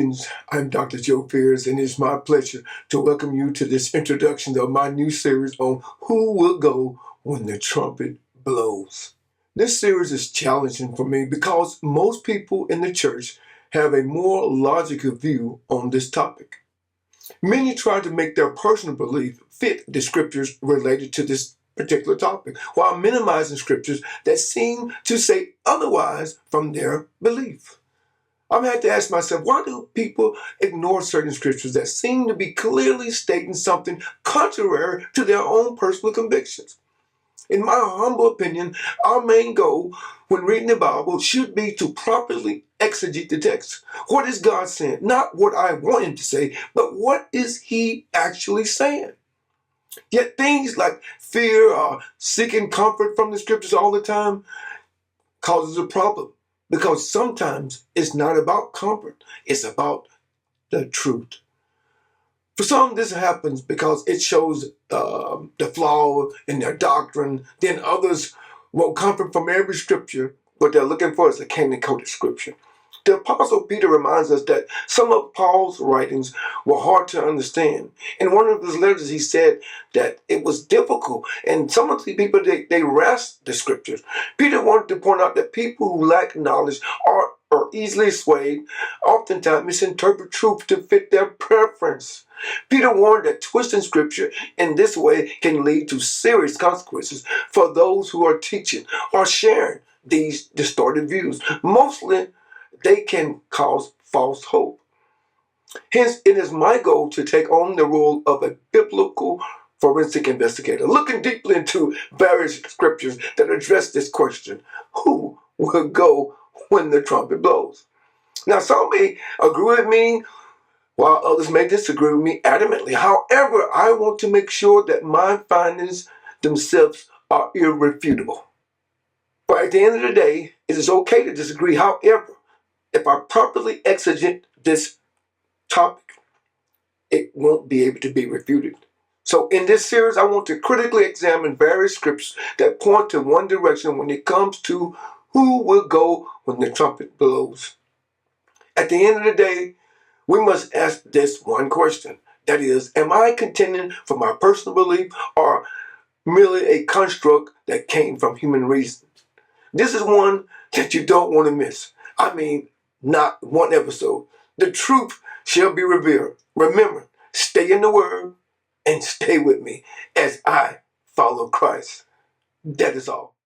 Greetings, I'm Dr. Joe Fears, and it's my pleasure to welcome you to this introduction of my new series on Who Will Go When the Trumpet Blows. This series is challenging for me because most people in the church have a more logical view on this topic. Many try to make their personal belief fit the scriptures related to this particular topic, while minimizing scriptures that seem to say otherwise from their belief. I've had to ask myself, why do people ignore certain scriptures that seem to be clearly stating something contrary to their own personal convictions? In my humble opinion, our main goal when reading the Bible should be to properly exegete the text. What is God saying? Not what I want him to say, but what is he actually saying? Yet things like fear or seeking comfort from the scriptures all the time causes a problem. Because sometimes it's not about comfort, it's about the truth. For some, this happens because it shows the flaw in their doctrine. Then others want comfort from every scripture. What they're looking for is a candy-coated scripture. The Apostle Peter reminds us that some of Paul's writings were hard to understand. In one of his letters, he said that it was difficult. And some of the people, they wrest the scriptures. Peter wanted to point out that people who lack knowledge are easily swayed, oftentimes misinterpret truth to fit their preference. Peter warned that twisting scripture in this way can lead to serious consequences for those who are teaching or sharing these distorted views. Mostly, they can cause false hope. Hence, it is my goal to take on the role of a biblical forensic investigator, looking deeply into various scriptures that address this question: who will go when the trumpet blows? Now, some may agree with me, while others may disagree with me adamantly. However, I want to make sure that my findings themselves are irrefutable. But at the end of the day, it is okay to disagree. However, if I properly exegete this topic, it won't be able to be refuted. So in this series, I want to critically examine various scriptures that point to one direction when it comes to who will go when the trumpet blows. At the end of the day, we must ask this one question. That is, am I contending for my personal belief or merely a construct that came from human reason? This is one that you don't want to miss. I mean, not one episode. The truth shall be revealed. Remember, stay in the Word and stay with me as I follow Christ. That is all.